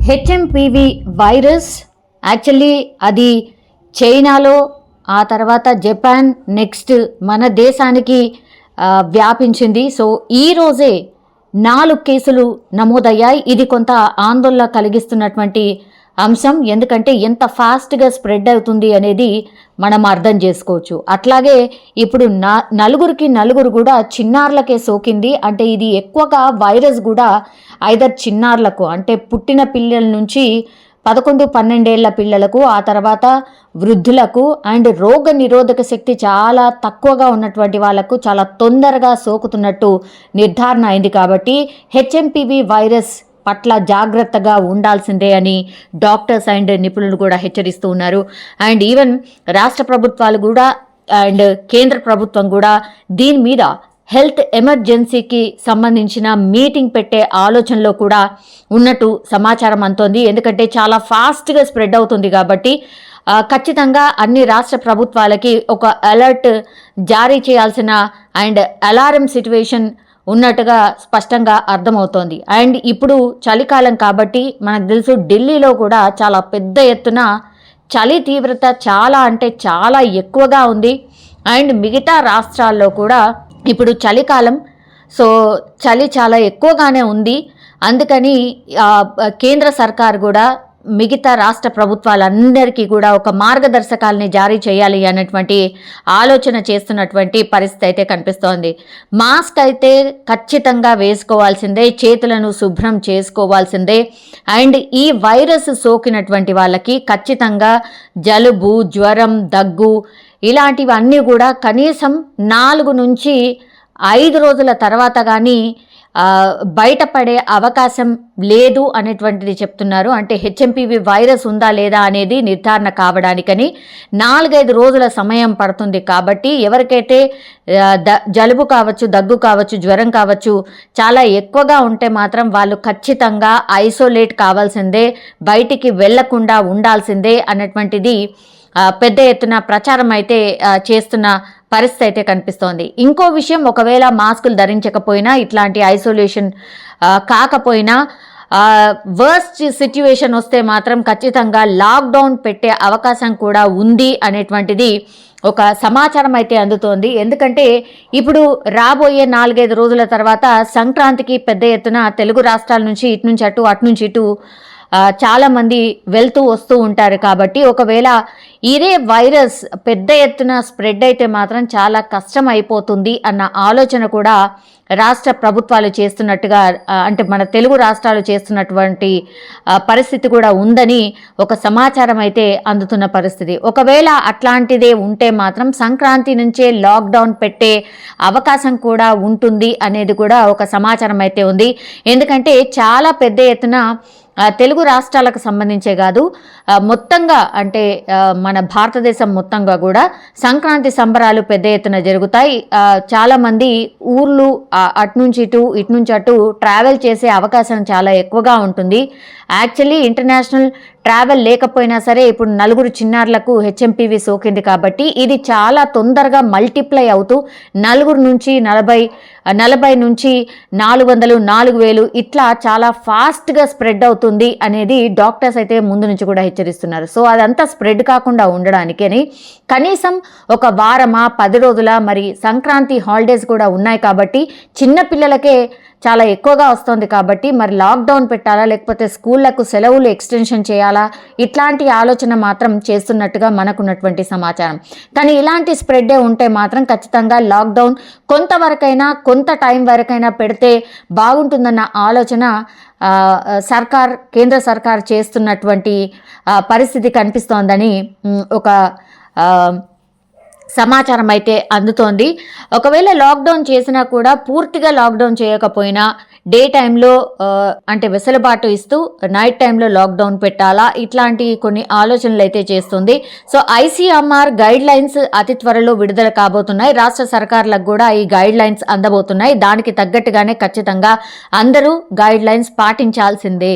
HMPV virus actually అది చైనాలో, ఆ తర్వాత జపాన్, నెక్స్ట్ మన దేశానికి వ్యాపించింది. సో ఈ రోజే 4 కేసులు నమోదయ్యాయి. ఇది కొంత ఆందోళన కలిగిస్తున్నటువంటి అంశం. ఎందుకంటే ఎంత ఫాస్ట్గా స్ప్రెడ్ అవుతుంది అనేది మనం అర్థం చేసుకోవచ్చు. అట్లాగే ఇప్పుడు నలుగురు కూడా చిన్నారులకే సోకింది. అంటే ఇది ఎక్కువగా వైరస్ కూడా ఐదర్ చిన్నారులకు అంటే పుట్టిన పిల్లల నుంచి 11-12 ఏళ్ల పిల్లలకు, ఆ తర్వాత వృద్ధులకు అండ్ రోగ నిరోధక శక్తి చాలా తక్కువగా ఉన్నటువంటి వాళ్ళకు చాలా తొందరగా సోకుతున్నట్టు నిర్ధారణ అయింది. కాబట్టి హెచ్ఎంపివి వైరస్ పట్ల జాగ్రత్తగా ఉండాల్సిందే అని డాక్టర్స్ అండ్ నిపుణులు కూడా హెచ్చరిస్తూ ఉన్నారు. అండ్ ఈవెన్ రాష్ట్ర ప్రభుత్వాలు కూడా అండ్ కేంద్ర ప్రభుత్వం కూడా దీని మీద హెల్త్ ఎమర్జెన్సీకి సంబంధించిన మీటింగ్ పెట్టే ఆలోచనలో కూడా ఉన్నట్టు సమాచారం అందుతోంది. ఎందుకంటే చాలా ఫాస్ట్గా స్ప్రెడ్ అవుతుంది కాబట్టి ఖచ్చితంగా అన్ని రాష్ట్ర ప్రభుత్వాలకి ఒక అలర్ట్ జారీ చేయాల్సిన అండ్ అలారం సిచ్యువేషన్ ఉన్నట్టుగా స్పష్టంగా అర్థమవుతోంది. అండ్ ఇప్పుడు చలికాలం కాబట్టి మనకు తెలుసు ఢిల్లీలో కూడా చాలా పెద్ద ఎత్తున చలి తీవ్రత చాలా అంటే చాలా ఎక్కువగా ఉంది. అండ్ మిగతా రాష్ట్రాల్లో కూడా ఇప్పుడు చలికాలం, సో చలి చాలా ఎక్కువగానే ఉంది. అందుకని కేంద్ర సర్కార్ కూడా మిగతా రాష్ట్ర ప్రభుత్వాలందరికీ కూడా ఒక మార్గదర్శకాలని జారీ చేయాలి అన్నటువంటి ఆలోచన చేస్తున్నటువంటి పరిస్థితి అయితే కనిపిస్తోంది. మాస్క్ అయితే ఖచ్చితంగా వేసుకోవాల్సిందే, చేతులను శుభ్రం చేసుకోవాల్సిందే. అండ్ ఈ వైరస్ సోకినటువంటి వాళ్ళకి ఖచ్చితంగా జలుబు, జ్వరం, దగ్గు ఇలాంటివన్నీ కూడా కనీసం 4 నుంచి 5 రోజుల తర్వాత కానీ బయటపడే అవకాశం లేదు అనేటువంటిది చెప్తున్నారు. అంటే హెచ్ఎంపివి వైరస్ ఉందా లేదా అనేది నిర్ధారణ కావడానికని 4-5 రోజుల సమయం పడుతుంది. కాబట్టి ఎవరికైతే జలుబు కావచ్చు, దగ్గు కావచ్చు, జ్వరం కావచ్చు చాలా ఎక్కువగా ఉంటే మాత్రం వాళ్ళు ఖచ్చితంగా ఐసోలేట్ కావాల్సిందే, బయటికి వెళ్లకుండా ఉండాల్సిందే అన్నటువంటిది పెద్ద ఎత్తున ప్రచారం అయితే చేస్తున్న పరిస్థితి అయితే కనిపిస్తోంది. ఇంకో విషయం, ఒకవేళ మాస్కులు ధరించకపోయినా ఇట్లాంటి ఐసోలేషన్ కాకపోయినా వర్స్ట్ సిచ్యువేషన్ వస్తే మాత్రం ఖచ్చితంగా లాక్డౌన్ పెట్టే అవకాశం కూడా ఉంది అనేటువంటిది ఒక సమాచారం అయితే అందుతోంది. ఎందుకంటే ఇప్పుడు రాబోయే 4-5 రోజుల తర్వాత సంక్రాంతికి పెద్ద ఎత్తున తెలుగు రాష్ట్రాల నుంచి ఇటు నుంచి అటు, అటు నుంచి ఇటు చాలామంది వెళ్తూ వస్తూ ఉంటారు. కాబట్టి ఒకవేళ ఇదే వైరస్ పెద్ద ఎత్తున స్ప్రెడ్ అయితే మాత్రం చాలా కష్టం అయిపోతుంది అన్న ఆలోచన కూడా రాష్ట్ర ప్రభుత్వాలు చేస్తున్నట్టుగా, అంటే మన తెలుగు రాష్ట్రాలు చేస్తున్నటువంటి పరిస్థితి కూడా ఉందని ఒక సమాచారం అయితే అందుతున్న పరిస్థితి. ఒకవేళ అట్లాంటిదే ఉంటే మాత్రం సంక్రాంతి నుంచే లాక్డౌన్ పెట్టే అవకాశం కూడా ఉంటుంది అనేది కూడా ఒక సమాచారం అయితే ఉంది. ఎందుకంటే చాలా పెద్ద ఎత్తున తెలుగు రాష్ట్రాలకు సంబంధించే కాదు, మొత్తంగా అంటే మన భారతదేశం మొత్తంగా కూడా సంక్రాంతి సంబరాలు పెద్ద ఎత్తున జరుగుతాయి. చాలామంది ఊర్లు అటు నుంచి ఇటు, ఇటు నుంచి అటు ట్రావెల్ చేసే అవకాశం చాలా ఎక్కువగా ఉంటుంది. యాక్చువల్లీ ఇంటర్నేషనల్ ట్రావెల్ లేకపోయినా సరే ఇప్పుడు 4 చిన్నారులకు హెచ్ఎంపివి సోకింది. కాబట్టి ఇది చాలా తొందరగా మల్టిప్లై అవుతూ 4 నుంచి 40 నుంచి 400, 4000 ఇట్లా చాలా ఫాస్ట్గా స్ప్రెడ్ అవుతుంది అనేది డాక్టర్స్ అయితే ముందు నుంచి కూడా హెచ్చరిస్తున్నారు. సో అదంతా స్ప్రెడ్ కాకుండా ఉండడానికి అని కనీసం ఒక వారమా 10 రోజుల మరి సంక్రాంతి హాలిడేస్ కూడా ఉన్నాయి కాబట్టి చిన్నపిల్లలకే చాలా ఎక్కువగా వస్తుంది. కాబట్టి మరి లాక్డౌన్ పెట్టాలా లేకపోతే స్కూళ్లకు సెలవులు ఎక్స్టెన్షన్ చేయాలా, ఇట్లాంటి ఆలోచన మాత్రం చేస్తున్నట్టుగా మనకున్నటువంటి సమాచారం. కానీ ఇలాంటి స్ప్రెడ్డే ఉంటే మాత్రం ఖచ్చితంగా లాక్డౌన్ కొంతవరకైనా, కొంత టైం వరకైనా పెడితే బాగుంటుందన్న ఆలోచన కేంద్ర సర్కార్ చేస్తున్నటువంటి పరిస్థితి కనిపిస్తోందని ఒక సమాచారం అయితే అందుతోంది. ఒకవేళ లాక్డౌన్ చేసినా కూడా పూర్తిగా లాక్డౌన్ చేయకపోయినా డే టైంలో అంటే వెసులుబాటు ఇస్తూ నైట్ టైంలో లాక్డౌన్ పెట్టాలా, ఇట్లాంటి కొన్ని ఆలోచనలు అయితే చేస్తుంది. సో ఐసీఎంఆర్ గైడ్ లైన్స్ అతి త్వరలో విడుదల కాబోతున్నాయి. రాష్ట్ర సర్కార్లకు కూడా ఈ గైడ్ లైన్స్ అందబోతున్నాయి. దానికి తగ్గట్టుగానే ఖచ్చితంగా అందరూ గైడ్ లైన్స్ పాటించాల్సిందే.